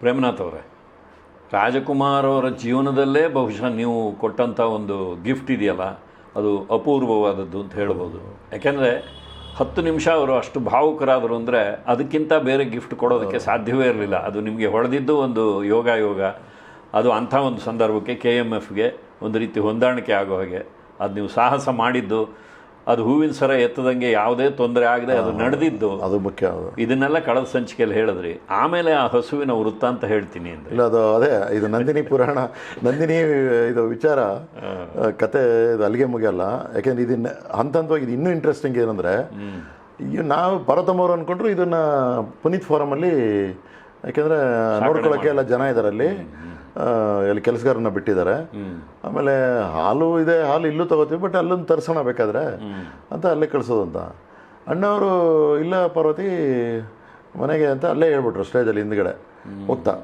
ಪ್ರೇಮನಾಥ್ ಅವರೇ, ರಾಜಕುಮಾರ್ ಅವರ ಜೀವನದಲ್ಲೇ ಬಹುಶಃ ನೀವು ಕೊಟ್ಟಂಥ ಒಂದು ಗಿಫ್ಟ್ ಇದೆಯಲ್ಲ, ಅದು ಅಪೂರ್ವವಾದದ್ದು ಅಂತ ಹೇಳ್ಬೋದು. ಯಾಕೆಂದರೆ 10 ನಿಮಿಷ ಅವರು ಅಷ್ಟು ಭಾವುಕರಾದರು ಅಂದರೆ ಅದಕ್ಕಿಂತ ಬೇರೆ ಗಿಫ್ಟ್ ಕೊಡೋದಕ್ಕೆ ಸಾಧ್ಯವೇ ಇರಲಿಲ್ಲ. ಅದು ನಿಮಗೆ ಹೊಳೆದಿದ್ದು ಒಂದು ಯೋಗ ಅದು ಅಂಥ ಒಂದು ಸಂದರ್ಭಕ್ಕೆ KMFಗೆ ಒಂದು ರೀತಿ ಹೊಂದಾಣಿಕೆ ಆಗೋ ಹಾಗೆ ಅದು ನೀವು ಸಾಹಸ ಮಾಡಿದ್ದು, ಅದು ಹೂವಿನ ಸರ ಎತ್ತದಂಗೆ ಯಾವುದೇ ತೊಂದರೆ ಆಗದೆ ಅದು ನಡೆದಿದ್ದು, ಅದು ಮುಖ್ಯ. ಇದನ್ನೆಲ್ಲ ಕಳೆದ ಸಂಚಿಕೆಯಲ್ಲಿ ಹೇಳಿದ್ರಿ. ಆಮೇಲೆ ಆ ಹಸುವಿನ ವೃತ್ತ ಅಂತ ಹೇಳ್ತೀನಿ ಅಂದರೆ ಇಲ್ಲ, ಅದು ಅದೇ ಇದು ನಂದಿನಿ ಪುರಾಣ, ನಂದಿನಿ ಇದು ವಿಚಾರ ಕತೆ ಇದು ಅಲ್ಲಿಗೆ ಮುಗಿಯಲ್ಲ. ಯಾಕೆಂದ್ರೆ ಇದನ್ನ ಹಂತವಾಗಿ ಇದು ಇನ್ನೂ ಇಂಟ್ರೆಸ್ಟಿಂಗ್ ಏನಂದರೆ, ನಾವು ಪಾರ್ವತಮ್ಮವ್ರು ಅಂದ್ಕೊಂಡ್ರು ಇದನ್ನು ಪುನೀತ್ ಫಾರಮಲ್ಲಿ, ಯಾಕೆಂದರೆ ನೋಡ್ಕೊಳ್ಳೋಕ್ಕೆ ಎಲ್ಲ ಜನ ಇದ್ದಾರೆ ಅಲ್ಲಿ ಕೆಲಸಗಾರನ್ನ ಬಿಟ್ಟಿದ್ದಾರೆ. ಆಮೇಲೆ ಹಾಲು ಇದೆ, ಹಾಲು ಇಲ್ಲೂ ತಗೋತೀವಿ, ಬಟ್ ಅಲ್ಲೊಂದು ತರಿಸೋಣ ಬೇಕಾದ್ರೆ ಅಂತ ಅಲ್ಲೇ ಕಳಿಸೋದು ಅಂತ. ಅಣ್ಣವರು ಇಲ್ಲ ಪಾರ್ವತಿ ಮನೆಗೆ ಅಂತ ಅಲ್ಲೇ ಹೇಳ್ಬಿಟ್ರು ಸ್ಟೇಜಲ್ಲಿ ಹಿಂದ್ಗಡೆ ಹೋಗ್ತಾ.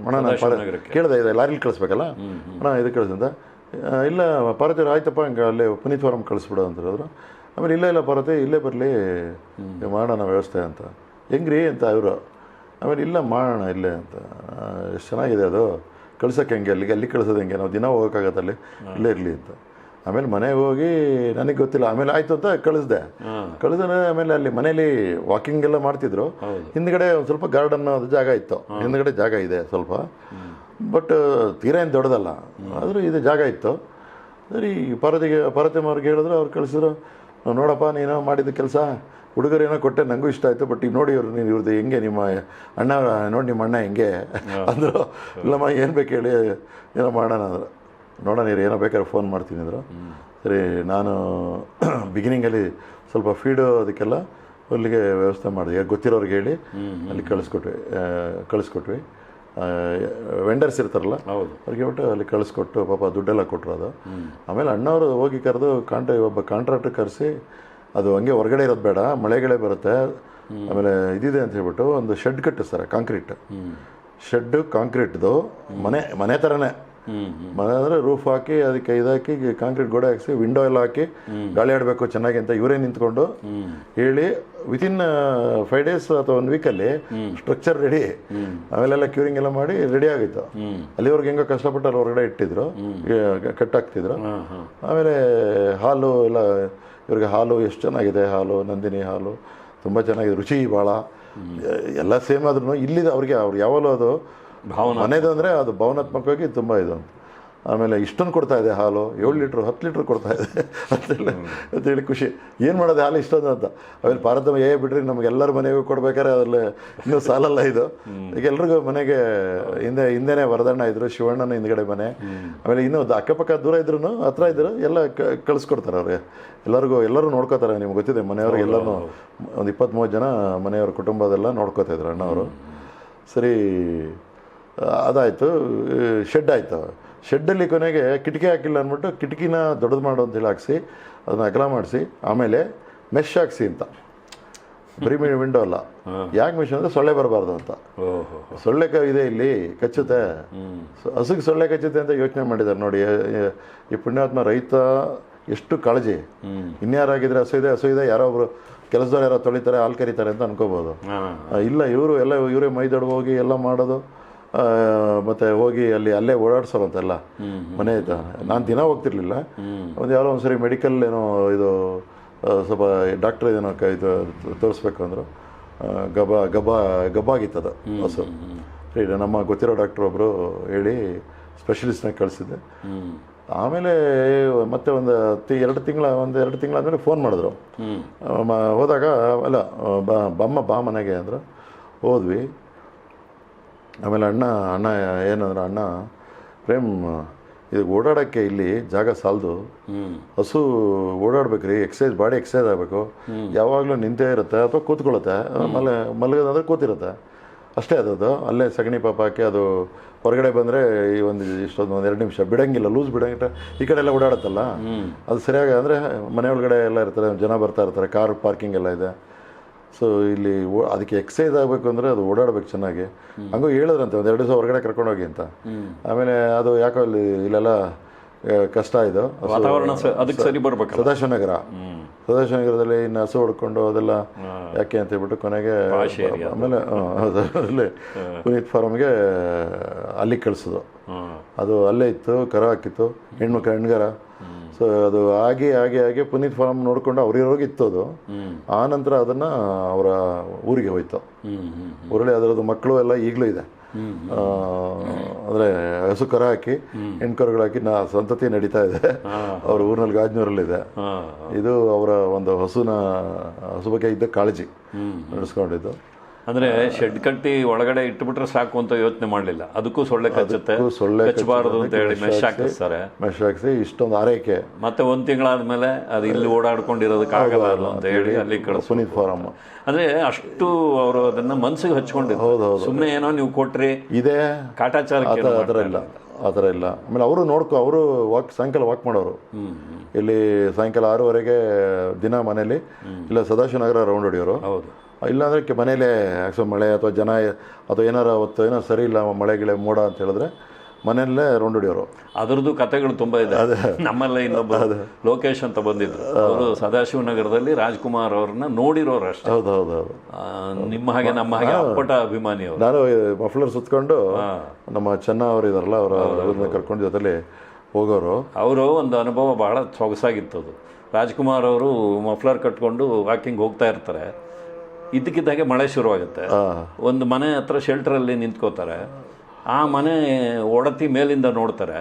ಅಣ್ಣ ನಾನು ಕೇಳಿದೆ, ಇದೆ ಲಾರಿಲಿ ಕಳಿಸ್ಬೇಕಲ್ಲ ಅಣ್ಣ, ಇದು ಕಳಿಸಿಂದ. ಇಲ್ಲ ಪಾರ್ವತಿ ಆಯ್ತಪ್ಪ, ಹಂಗೆ ಅಲ್ಲೇ ಪುನೀತ್ ಫಾರಮ್ ಕಳಿಸ್ಬಿಡು ಅಂತ ಹೇಳಿದ್ರು. ಆಮೇಲೆ ಇಲ್ಲ ಪಾರ್ವತಿ ಇಲ್ಲೇ ಬರಲಿ ಮಾಡೋಣ ವ್ಯವಸ್ಥೆ ಅಂತ. ಹೆಂಗ್ರಿ ಅಂತ ಅವರು. ಆಮೇಲೆ ಇಲ್ಲ ಮಾಡೋಣ ಇಲ್ಲೇ ಅಂತ. ಎಷ್ಟು ಚೆನ್ನಾಗಿದೆ ಅದು, ಕಳ್ಸೋಕ್ಕೆ ಹೆಂಗೆ ಅಲ್ಲಿ ಕಳಿಸೋದು ಹೆಂಗೆ, ನಾವು ದಿನ ಹೋಗೋಕ್ಕಾಗತ್ತೆ ಅಲ್ಲಿ, ಇಲ್ಲೇ ಇರಲಿ ಅಂತ. ಆಮೇಲೆ ಮನೆಗೆ ಹೋಗಿ ನನಗೆ ಗೊತ್ತಿಲ್ಲ, ಆಮೇಲೆ ಆಯಿತು ಅಂತ ಕಳಿಸ್ದೆ. ಕಳಿದ್ರೆ ಆಮೇಲೆ ಅಲ್ಲಿ ಮನೇಲಿ ವಾಕಿಂಗ್ ಎಲ್ಲ ಮಾಡ್ತಿದ್ರು. ಹಿಂದ್ಗಡೆ ಒಂದು ಸ್ವಲ್ಪ ಗಾರ್ಡನ್ ಅದು ಜಾಗ ಇತ್ತು, ಹಿಂದ್ಗಡೆ ಜಾಗ ಇದೆ ಸ್ವಲ್ಪ, ಬಟ್ ತೀರಾ ಏನು ದೊಡ್ಡದಲ್ಲ, ಆದರೂ ಇದು ಜಾಗ ಇತ್ತು. ಸರಿ ಪಾರ್ವತಿಯಮ್ಮವ್ರಿಗೆ ಹೇಳಿದ್ರು, ಅವ್ರು ಕಳಿಸಿದ್ರು. ನೋಡಪ್ಪ ನೀನು ಮಾಡಿದ ಕೆಲಸ, ಹುಡುಗರೇನೋ ಕೊಟ್ಟೆ, ನನಗೂ ಇಷ್ಟ ಆಯಿತು, ಬಟ್ ಈಗ ನೋಡಿ ಇವ್ರದ್ದು ಹೆಂಗೆ ನಿಮ್ಮ ಅಣ್ಣ, ನೋಡಿ ನಿಮ್ಮ ಅಣ್ಣ ಹೆಂಗೆ ಅಂದರು. ಇಲ್ಲಮ್ಮ ಏನು ಬೇಕು ಹೇಳಿ, ಏನೋ ಮಾಡೋಣ ಅಂದರು. ನೋಡೋಣ ಏನೋ ಬೇಕಾದ್ರೆ ಫೋನ್ ಮಾಡ್ತೀನಿ ಅಂದರು. ಸರಿ, ನಾನು ಬಿಗಿನಿಂಗಲ್ಲಿ ಸ್ವಲ್ಪ ಫೀಡು ಅದಕ್ಕೆಲ್ಲ ಅಲ್ಲಿಗೆ ವ್ಯವಸ್ಥೆ ಮಾಡಿದೆ, ಗೊತ್ತಿರೋರಿಗೆ ಹೇಳಿ ಅಲ್ಲಿ ಕಳಿಸ್ಕೊಟ್ವಿ. ವೆಂಡರ್ಸ್ ಇರ್ತಾರಲ್ಲ ಅವ್ರಿಗೆ ಬಿಟ್ಟು ಅಲ್ಲಿ ಕಳಿಸ್ಕೊಟ್ಟು ಪಾಪ ದುಡ್ಡೆಲ್ಲ ಕೊಟ್ಟರು. ಅದು ಆಮೇಲೆ ಅಣ್ಣವರು ಹೋಗಿ ಕರೆದು ಒಬ್ಬ ಕಾಂಟ್ರಾಕ್ಟರ್ ಕರೆಸಿ, ಅದು ಹಂಗೆ ಹೊರಗಡೆ ಇರೋದು ಬೇಡ, ಮಳೆಗಳೇ ಬರುತ್ತೆ, ಆಮೇಲೆ ಇದಿದೆ ಅಂತ ಹೇಳ್ಬಿಟ್ಟು ಒಂದು ಶೆಡ್ ಕಟ್ಟಿಸ್ತಾರೆ, ಶೆಡ್ಡು ಕಾಂಕ್ರೀಟ್ದು ಮನೆ ಥರನೇ. ಮನೆ ಅಂದರೆ ರೂಫ್ ಹಾಕಿ ಅದಕ್ಕೆ ಇದಾಕಿ ಕಾಂಕ್ರೀಟ್ ಗೋಡೆ ಹಾಕಿಸಿ ವಿಂಡೋ ಎಲ್ಲ ಹಾಕಿ ಗಾಳಿ ಆಡಬೇಕು ಚೆನ್ನಾಗಿ ಅಂತ ಇವರೇ ನಿಂತ್ಕೊಂಡು ಹೇಳಿ ವಿತಿನ್ 5 days ಅಥವಾ 1 weekಲ್ಲಿ ಸ್ಟ್ರಕ್ಚರ್ ರೆಡಿ. ಆಮೇಲೆಲ್ಲ ಕ್ಯೂರಿಂಗ್ ಎಲ್ಲ ಮಾಡಿ ರೆಡಿ ಆಗಿತ್ತು. ಅಲ್ಲಿವರೆಗೆ ಹೆಂಗೋ ಕಷ್ಟಪಟ್ಟು ಅಲ್ಲಿ ಹೊರಗಡೆ ಇಟ್ಟಿದ್ರು, ಕಟ್ಟಾಕ್ತಿದ್ರು. ಆಮೇಲೆ ಹಾಲು ಎಲ್ಲ ಇವ್ರಿಗೆ ಹಾಲು ಎಷ್ಟು ಚೆನ್ನಾಗಿದೆ, ಹಾಲು ನಂದಿನಿ ಹಾಲು ತುಂಬ ಚೆನ್ನಾಗಿದೆ, ರುಚಿ ಭಾಳ ಎಲ್ಲ ಸೇಮ್ ಆದ್ರೂ ಇಲ್ಲಿದೆ ಅವ್ರಿಗೆ. ಅವ್ರು ಯಾವಾಗಲೂ ಅದು ಮನೆದು ಅಂದರೆ ಅದು ಭಾವನಾತ್ಮಕವಾಗಿ ತುಂಬ ಇದು ಅಂತ. ಆಮೇಲೆ ಇಷ್ಟೊಂದು ಕೊಡ್ತಾ ಇದೆ ಹಾಲು, 7 ಲೀಟ್ರ್ 10 ಲೀಟ್ರ್ ಕೊಡ್ತಾ ಇದೆ ಅಂತೇಳಿ ಖುಷಿ. ಏನು ಮಾಡೋದು ಹಾಲು ಇಷ್ಟೊಂದು ಅಂತ. ಆಮೇಲೆ ಪಾರ್ವತಮ್ಮ ಬಿಡ್ರಿ ನಮಗೆಲ್ಲರ ಮನೆಗೂ ಕೊಡ್ಬೇಕಾದ್ರೆ ಅದರಲ್ಲಿ ಇನ್ನೂ ಸಾಲಲ್ಲ ಇದು. ಈಗ ಎಲ್ರಿಗೂ ಮನೆಗೆ ಹಿಂದೆನೇ ವರದಣ್ಣ ಇದ್ರು, ಶಿವಣ್ಣನ ಹಿಂದ್ಗಡೆ ಮನೆ. ಆಮೇಲೆ ಇನ್ನೂ ಅಕ್ಕಪಕ್ಕ ದೂರ ಇದ್ರು ಹತ್ರ ಇದ್ರು ಎಲ್ಲ ಕಳಿಸ್ಕೊಡ್ತಾರೆ ಅವ್ರಿಗೆ. ಎಲ್ಲರೂ ನೋಡ್ಕೋತಾರೆ. ನಿಮ್ಗೆ ಗೊತ್ತಿದೆ ಮನೆಯವ್ರಿಗೆ ಎಲ್ಲರೂ ಒಂದು 20-30 ಜನ ಮನೆಯವ್ರ ಕುಟುಂಬದೆಲ್ಲ ನೋಡ್ಕೋತಾ ಇದ್ರು ಅಣ್ಣವರು. ಸರಿ, ಅದಾಯಿತು. ಶೆಡ್ ಆಯಿತು. ಶೆಡ್ಡಲ್ಲಿ ಕೊನೆಗೆ ಕಿಟಕಿ ಹಾಕಿಲ್ಲ ಅಂದ್ಬಿಟ್ಟು ಕಿಟಕಿನ ದೊಡ್ಡದು ಮಾಡು ಅಂತೇಳಿ ಹಾಕ್ಸಿ ಅದನ್ನ ಅಗಲ ಮಾಡಿಸಿ, ಆಮೇಲೆ ಮೆಶ್ ಹಾಕ್ಸಿ ಅಂತ. ಬರೀ ವಿಂಡೋ ಅಲ್ಲ, ಯಾಕೆ ಮೆಶ್ ಅಂದರೆ ಸೊಳ್ಳೆ ಬರಬಾರ್ದು ಅಂತ. ಸೊಳ್ಳೆ ಇದೆ ಇಲ್ಲಿ, ಕಚ್ಚುತ್ತೆ, ಹಸುಗೆ ಸೊಳ್ಳೆ ಕಚ್ಚುತ್ತೆ ಅಂತ ಯೋಚನೆ ಮಾಡಿದ್ದಾರೆ ನೋಡಿ ಈ ಪುಣ್ಯಾತ್ಮ ರೈತ. ಎಷ್ಟು ಕಾಳಜಿ. ಇನ್ಯಾರಾಗಿದ್ರೆ ಹಸು ಇದೆ ಯಾರೋ ಒಬ್ರು ಕೆಲಸದವ್ರು ಯಾರೋ ತೊಳಿತಾರೆ, ಹಾಲು ಕರೀತಾರೆ ಅಂತ ಅನ್ಕೋಬೋದು. ಇಲ್ಲ, ಇವರೇ ಮೈದೊಡ್ಗೆ ಹೋಗಿ ಎಲ್ಲ ಮಾಡೋದು, ಮತ್ತು ಹೋಗಿ ಅಲ್ಲೇ ಓಡಾಡ್ಸೋರಂತೆಲ್ಲ ಮನೆ ಆಯ್ತಾ. ನಾನು ದಿನ ಹೋಗ್ತಿರ್ಲಿಲ್ಲ, ಒಂದು ಯಾರೋ ಒಂದ್ಸರಿ ಮೆಡಿಕಲ್ ಏನೋ ಇದು ಸ್ವಲ್ಪ ಡಾಕ್ಟ್ರ್ ಏನೋ ಇದು ತೋರಿಸ್ಬೇಕು ಅಂದರು. ಗಬ್ಬಾಗಿತ್ತದು ಹಸು. ಸರಿ, ನಮ್ಮ ಗೊತ್ತಿರೋ ಡಾಕ್ಟ್ರ್ ಒಬ್ಬರು ಹೇಳಿ ಸ್ಪೆಷಲಿಸ್ಟ್ನಾಗ ಕಳಿಸಿದ್ದೆ. ಆಮೇಲೆ ಮತ್ತೆ ಒಂದು 2 ತಿಂಗಳಾದಮೇಲೆ ಫೋನ್ ಮಾಡಿದ್ರು. ಹೋದಾಗ ಅಲ್ಲ ಬಾ ಮನೆಗೆ ಅಂದರು. ಹೋದ್ವಿ. ಆಮೇಲೆ ಅಣ್ಣ ಏನಂದ್ರೆ, ಅಣ್ಣ ಪ್ರೇಮ್ ಇದು ಓಡಾಡೋಕ್ಕೆ ಇಲ್ಲಿ ಜಾಗ ಸಾಲದು, ಹಸು ಓಡಾಡ್ಬೇಕ್ರಿ, ಬಾಡಿ ಎಕ್ಸಸೈಸ್ ಆಗಬೇಕು. ಯಾವಾಗಲೂ ನಿಂತೇ ಇರುತ್ತೆ ಅಥವಾ ಕೂತ್ಕೊಳ್ಳುತ್ತೆ, ಮಲಗೋದಂದ್ರೆ ಕೂತಿರುತ್ತೆ ಅಷ್ಟೇ. ಅದು ಅಲ್ಲೇ ಸಗಣಿ ಪಾಪ ಹಾಕಿ ಅದು ಹೊರಗಡೆ ಬಂದರೆ ಈ ಒಂದು 2 ನಿಮಿಷ ಬಿಡಂಗಿಲ್ಲ, ಲೂಸ್ ಬಿಡಂಗಿಲ್ಲ. ಈ ಕಡೆ ಎಲ್ಲ ಓಡಾಡುತ್ತಲ್ಲ, ಅದು ಸರಿಯಾಗಿ ಅಂದರೆ ಮನೆ ಒಳಗಡೆ ಎಲ್ಲ ಇರ್ತಾರೆ, ಜನ ಬರ್ತಾ ಇರ್ತಾರೆ, ಕಾರ್ ಪಾರ್ಕಿಂಗ್ ಎಲ್ಲ ಇದೆ. ಸೊ ಇಲ್ಲಿ ಅದಕ್ಕೆ ಎಕ್ಸಸೈಸ್ ಆಗಬೇಕು ಅಂದರೆ ಅದು ಓಡಾಡ್ಬೇಕು ಚೆನ್ನಾಗಿ. ಹಂಗೂ ಹೇಳಿದ್ರಂತೆ 1-2 ದಿವಸ ಹೊರಗಡೆ ಕರ್ಕೊಂಡೋಗಿ ಅಂತ. ಆಮೇಲೆ ಅದು ಯಾಕೋ ಇಲ್ಲೆಲ್ಲ ಕಷ್ಟ ಇದು, ವಾತಾವರಣ ಅದಕ್ಕೆ ಸರಿ ಬರ್ಬೇಕು. ಸದಾಶಿವನಗರ ಸದಾಶಿವನಗರದಲ್ಲಿ ಇನ್ನು ಹಸು ಹೊಡ್ಕೊಂಡು ಅದೆಲ್ಲ ಯಾಕೆ ಅಂತ ಹೇಳ್ಬಿಟ್ಟು ಕೊನೆಗೆ ಆಮೇಲೆ ಅದರಲ್ಲಿ ಪುನೀತ್ ಫಾರಮ್ಗೆ ಅಲ್ಲಿ ಕಳಿಸೋದು. ಅದು ಅಲ್ಲೇ ಇತ್ತು, ಕರ ಹಾಕಿತ್ತು, ಹೆಣ್ಗರ. ಸೊ ಅದು ಹಾಗೆ ಪುನೀತ್ ಫಾರಮ್ ನೋಡ್ಕೊಂಡು ಅವ್ರಿರೋಗಿತ್ತು ಅದು. ಆ ನಂತರ ಅದನ್ನು ಅವರ ಊರಿಗೆ ಹೋಯ್ತು. ಊರಲ್ಲಿ ಅದರದ್ದು ಮಕ್ಕಳು ಎಲ್ಲ ಈಗಲೂ ಇದೆ. ಅಂದರೆ ಹಸು ಕರ ಹಾಕಿ ಹೆಣ್ಕರುಗಳು ಹಾಕಿ ಸಂತತಿ ನಡೀತಾ ಇದೆ. ಅವ್ರ ಊರಿನಲ್ಲಿ ಗಾಜನೂರಲ್ಲಿದೆ. ಇದು ಅವರ ಒಂದು ಹಸು ಬಗ್ಗೆ ಇದ್ದ ಕಾಳಜಿ ನಡೆಸ್ಕೊಂಡಿದ್ದು. ಅಂದ್ರೆ ಶೆಡ್ ಕಟ್ಟಿ ಒಳಗಡೆ ಇಟ್ಬಿಟ್ರೆ ಸಾಕು ಅಂತ ಯೋಚನೆ ಮಾಡಲಿಲ್ಲ. ಅದಕ್ಕೂ ಸೊಳ್ಳೆ ಕಚ್ಚುತ್ತೆ, ಕಚ್ಚಬಾರದು ಅಂತ ಹೇಳಿ ಮೆಶ್ ಹಾಕಿಸ್ತಾರೆ. ಮೆಶ್ ಹಾಕಿಸಿ ಇಷ್ಟೊಂದು ಆರೈಕೆ. ಮತ್ತೆ ಒಂದ್ ತಿಂಗಳಾದ್ಮೇಲೆ ಅದು ಇಲ್ಲಿ ಓಡಾಡ್ಕೊಂಡಿರೋದಕ್ಕೆ ಅಂತ ಹೇಳಿ ಅಲ್ಲಿ ಕಳಿಸ್ ಪುನೀತ್ ಫಾರಮ್. ಅಂದ್ರೆ ಅಷ್ಟು ಅವರು ಅದನ್ನ ಮನ್ಸಿಗೆ ಹಚ್ಕೊಂಡಿದ್ರು. ಸುಮ್ಮನೆ ಏನೋ ನೀವು ಕೊಟ್ರಿ ಇದೆ ಕಾಟಾಚಾರಕ್ಕೆ ಆ ಥರ ಇಲ್ಲ. ಆಮೇಲೆ ಅವರು ಸಾಯಂಕಾಲ ವಾಕ್ ಮಾಡೋರು. ಇಲ್ಲಿ ಸಾಯಂಕಾಲ 6:30 ದಿನ ಮನೇಲಿ, ಇಲ್ಲ ಸದಾಶಿವನಗರ ರೌಂಡ್ ಹೊಡಿಯೋರು. ಇಲ್ಲಾಂದರೆ ಮನೇಲೇ ಮಳೆ ಅಥವಾ ಜನ ಅಥವಾ ಏನಾರು ಅವತ್ತು ಏನೋ ಸರಿ ಇಲ್ಲ, ಮಳೆ ಗಿಳೆ ಮೋಡ ಅಂತ ಹೇಳಿದ್ರೆ ಮನೆಯಲ್ಲೇ ರೌಂಡ್ ಹೊಡಿಯೋರು. ಅದರದ್ದು ಕಥೆಗಳು ತುಂಬ ಇದೆ. ನಮ್ಮಲ್ಲೇ ಇನ್ನೊಬ್ಬ ಲೋಕೇಶ್ ಅಂತ ಬಂದಿದ್ರು. ಅವರು ಸದಾಶಿವನಗರದಲ್ಲಿ ರಾಜ್ಕುಮಾರ್ ಅವ್ರನ್ನ ನೋಡಿರೋರು ಅಷ್ಟೇ. ಹೌದು. ನಿಮ್ಮ ಹಾಗೆ ನಮ್ಮ ಹಾಗೆ ಅಪ್ಪಟ ಅಭಿಮಾನಿ ಅವರು. ನಾನು ಮಫ್ಲರ್ ಸುತ್ಕೊಂಡು ನಮ್ಮ ಚೆನ್ನ ಅವರು ಇದಾರಲ್ಲ, ಅವ್ರನ್ನ ಕರ್ಕೊಂಡು ಜೊತೆಲಿ ಹೋಗೋರು. ಅವರು ಒಂದು ಅನುಭವ ಬಹಳ ಸೊಗಸಾಗಿತ್ತು. ಅದು ರಾಜ್ಕುಮಾರ್ ಅವರು ಮಫ್ಲರ್ ಕಟ್ಕೊಂಡು ವಾಕಿಂಗ್ ಹೋಗ್ತಾ ಇರ್ತಾರೆ. ಇದ್ದಕ್ಕಿದ್ದಾಗೆ ಮಳೆ ಶುರುವಾಗುತ್ತೆ. ಒಂದು ಮನೆ ಹತ್ರ ಶೆಲ್ಟರಲ್ಲಿ ನಿಂತ್ಕೋತಾರೆ. ಆ ಮನೆ ಒಡತಿ ಮೇಲಿಂದ ನೋಡ್ತಾರೆ.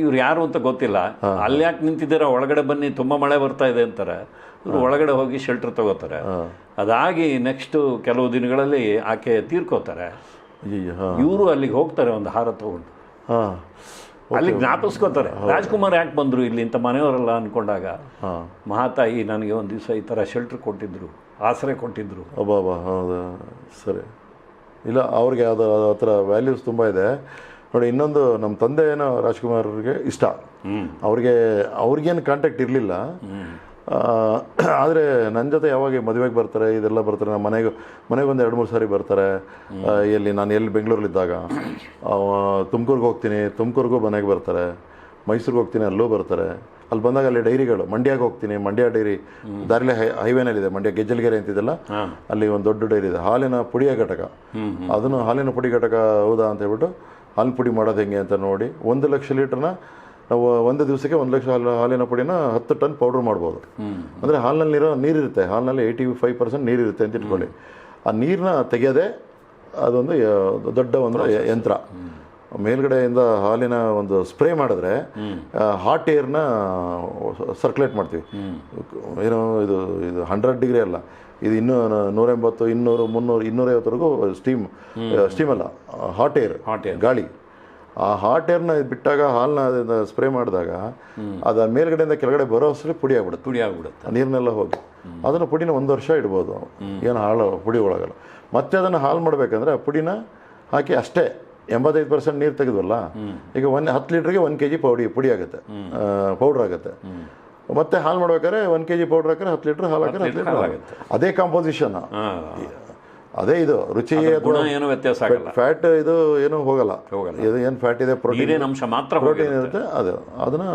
ಇವ್ರು ಯಾರು ಅಂತ ಗೊತ್ತಿಲ್ಲ. ಅಲ್ಲಿ ಯಾಕೆ ನಿಂತಿದ್ದೀರಾ, ಒಳಗಡೆ ಬನ್ನಿ, ತುಂಬ ಮಳೆ ಬರ್ತಾ ಇದೆ ಅಂತಾರೆ. ಇವರು ಒಳಗಡೆ ಹೋಗಿ ಶೆಲ್ಟರ್ ತಗೋತಾರೆ. ಅದಾಗಿ ನೆಕ್ಸ್ಟ್ ಕೆಲವು ದಿನಗಳಲ್ಲಿ ಆಕೆ ತೀರ್ಕೋತಾರೆ. ಇವರು ಅಲ್ಲಿಗೆ ಹೋಗ್ತಾರೆ ಒಂದು ಹಾರ ತಗೊಂಡು. ಅಲ್ಲಿ ಜ್ಞಾಪಿಸ್ಕೋತಾರೆ, ರಾಜ್ಕುಮಾರ್ ಯಾಕೆ ಬಂದರು ಇಲ್ಲಿ ಇಂಥ ಮನೆಯವರೆಲ್ಲ ಅಂದ್ಕೊಂಡಾಗ ಮಹಾತಾಯಿ ನನಗೆ ಒಂದು ದಿವಸ ಈ ಥರ ಶೆಲ್ಟರ್ ಕೊಟ್ಟಿದ್ರು, ಆಸರೆ ಕೊಟ್ಟಿದ್ರು. ಹೌದು, ಸರಿ. ಇಲ್ಲ, ಅವ್ರಿಗೆ ಅದು ಆ ಥರ ವ್ಯಾಲ್ಯೂಸ್ ತುಂಬ ಇದೆ ನೋಡಿ. ಇನ್ನೊಂದು, ನಮ್ಮ ತಂದೆ ಏನೋ ರಾಜ್ಕುಮಾರ್ಗೆ ಇಷ್ಟ. ಅವ್ರಿಗೇನು ಕಾಂಟ್ಯಾಕ್ಟ್ ಇರಲಿಲ್ಲ. ಆದರೆ ನನ್ನ ಜೊತೆ ಯಾವಾಗ ಮದುವೆಗೆ ಬರ್ತಾರೆ, ಇದೆಲ್ಲ ಬರ್ತಾರೆ. ನಮ್ಮ ಮನೆಗೆ ಒಂದು 2-3 ಸಾರಿ ಬರ್ತಾರೆ. ನಾನು ಬೆಂಗಳೂರಲ್ಲಿದ್ದಾಗ ತುಮಕೂರಿಗೆ ಹೋಗ್ತೀನಿ, ತುಮಕೂರಿಗೂ ಮನೆಗೆ ಬರ್ತಾರೆ. ಮೈಸೂರಿಗೆ ಹೋಗ್ತೀನಿ, ಅಲ್ಲೂ ಬರ್ತಾರೆ. ಅಲ್ಲಿ ಬಂದಾಗ ಅಲ್ಲಿ ಡೈರಿಗಳು, ಮಂಡ್ಯಕ್ಕೆ ಹೋಗ್ತೀನಿ, ಮಂಡ್ಯ ಡೈರಿ ದಾರಿಲೇ ಹೈವೇನಲ್ಲಿದೆ, ಮಂಡ್ಯ ಗೆಜ್ಜಲ್ಗೆರೆ ಅಂತಿದೆಲ್ಲ, ಅಲ್ಲಿ ಒಂದು ದೊಡ್ಡ ಡೈರಿ ಇದೆ, ಹಾಲಿನ ಪುಡಿಯ ಘಟಕ. ಅದನ್ನು ಹಾಲಿನ ಪುಡಿ ಘಟಕ ಹೌದಾ ಅಂತ ಹೇಳ್ಬಿಟ್ಟು ಹಾಲು ಪುಡಿ ಮಾಡೋದು ಹೆಂಗೆ ಅಂತ ನೋಡಿ 1 ಲಕ್ಷ ಲೀಟ್ರನ್ನ ನಾವು ಒಂದು ದಿವಸಕ್ಕೆ 1 ಲಕ್ಷ ಹಾಲಿನ ಪುಡಿನ 10 ಟನ್ ಪೌಡ್ರ್ ಮಾಡ್ಬೋದು. ಅಂದರೆ ಹಾಲಿನಲ್ಲಿರೋ ನೀರಿರುತ್ತೆ, ಹಾಲಿನಲ್ಲಿ 85% ನೀರಿರುತ್ತೆ ಅಂತ ಇಟ್ಕೊಳ್ಳಿ. ಆ ನೀರನ್ನ ತೆಗೆಯೋದೇ ಅದೊಂದು ದೊಡ್ಡ ಒಂದು ಯಂತ್ರ. ಮೇಲ್ಗಡೆಯಿಂದ ಹಾಲಿನ ಒಂದು ಸ್ಪ್ರೇ ಮಾಡಿದ್ರೆ ಹಾಟ್ ಏರ್ನ ಸರ್ಕ್ಯುಲೇಟ್ ಮಾಡ್ತೀವಿ. ಏನೋ ಇದು 100 ಡಿಗ್ರಿ ಅಲ್ಲ, ಇದು ಇನ್ನೂ 180, 200, 300, 250ವರೆಗೂ ಸ್ಟೀಮ್ ಅಲ್ಲ, ಹಾಟ್ ಏರ್, ಗಾಳಿ. ಆ ಹಾಟ್ ಏರ್ನ ಬಿಟ್ಟಾಗ ಹಾಲನ್ನ ಸ್ಪ್ರೇ ಮಾಡಿದಾಗ ಅದು ಮೇಲ್ಗಡೆಯಿಂದ ಕೆಳಗಡೆ ಬರೋ ಅಷ್ಟರಲ್ಲಿ ಪುಡಿ ಆಗ್ಬಿಡುತ್ತೆ ನೀರನ್ನೆಲ್ಲ ಹೋಗಿ. ಅದನ್ನು ಪುಡಿನ 1 ವರ್ಷ ಇಡ್ಬೋದು, ಏನು ಹಾಲು ಪುಡಿ ಒಳಗಲ್ಲ. ಮತ್ತೆ ಅದನ್ನು ಹಾಲು ಮಾಡಬೇಕಂದ್ರೆ ಆ ಪುಡಿನ ಹಾಕಿ ಅಷ್ಟೇ 85% ನೀರು ತೆಗೆದ್ವಲ್ಲ, ಈಗ 10 ಲೀಟ್ರಿಗೆ 1 kg ಪುಡಿ ಆಗುತ್ತೆ, ಪೌಡ್ರ್ ಆಗುತ್ತೆ. ಮತ್ತೆ ಹಾಲು ಮಾಡ್ಬೇಕಾದ್ರೆ 1 kg ಪೌಡ್ರ್ ಹಾಕಿದ್ರೆ 10 ಲೀಟ್ರ್ ಹಾಲು ಹಾಕಿದ್ರೆ 10 ಲೀಟ್ರ್ ಆಗುತ್ತೆ. ಅದೇ ಕಾಂಪೋಸಿಷನ್, ಅದೇ ಇದು ರುಚಿ, ಏನು ವ್ಯತ್ಯಾಸ ಆಗಲ್ಲ. ಫ್ಯಾಟ್ ಇದು ಏನು ಹೋಗಲ್ಲ. ಇದು ಏನು ಫ್ಯಾಟ್ ಇದೆ, ಪ್ರೋಟೀನ್ ಅಂಶ ಮಾತ್ರ, ಪ್ರೋಟೀನ್ ಇರುತ್ತೆ. ಅದು ಅದನ್ನು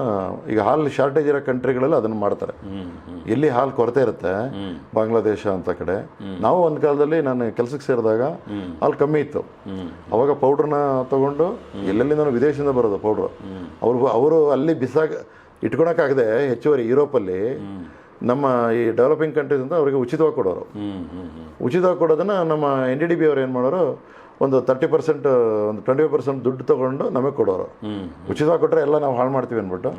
ಈಗ ಹಾಲು ಶಾರ್ಟೇಜ್ ಇರೋ ಕಂಟ್ರಿಗಳೆಲ್ಲ ಅದನ್ನು ಮಾಡ್ತಾರೆ. ಎಲ್ಲಿ ಹಾಲು ಕೊರತೆ ಇರುತ್ತೆ, ಬಾಂಗ್ಲಾದೇಶ ಅಂತ ಕಡೆ. ನಾವು ಒಂದು ಕಾಲದಲ್ಲಿ ನಾನು ಕೆಲಸಕ್ಕೆ ಸೇರಿದಾಗ ಹಾಲು ಕಮ್ಮಿ ಇತ್ತು. ಅವಾಗ ಪೌಡ್ರನ್ನ ತಗೊಂಡು ಎಲ್ಲೆಲ್ಲಿ ನಾನು ವಿದೇಶದಿಂದ ಬರೋದು ಪೌಡ್ರು, ಅವರು ಅಲ್ಲಿ ಇಟ್ಕೊಳಕ್ಕಾಗದೆ ಹೆಚ್ಚುವರಿ ಯುರೋಪಲ್ಲಿ ನಮ್ಮ ಈ ಡೆವಲಪಿಂಗ್ ಕಂಟ್ರೀಸ್ ಅಂತ ಅವರಿಗೆ ಉಚಿತವಾಗಿ ಕೊಡೋರು. ಉಚಿತವಾಗಿ ಕೊಡೋದನ್ನು ನಮ್ಮ NDDB ಅವ್ರು ಏನು ಮಾಡೋರು, ಒಂದು 30%, ಒಂದು 25% ದುಡ್ಡು ತೊಗೊಂಡು ನಮಗೆ ಕೊಡೋರು. ಉಚಿತವಾಗಿ ಕೊಟ್ಟರೆ ಎಲ್ಲ ನಾವು ಹಾಳು ಮಾಡ್ತೀವಿ ಅಂದ್ಬಿಟ್ಟು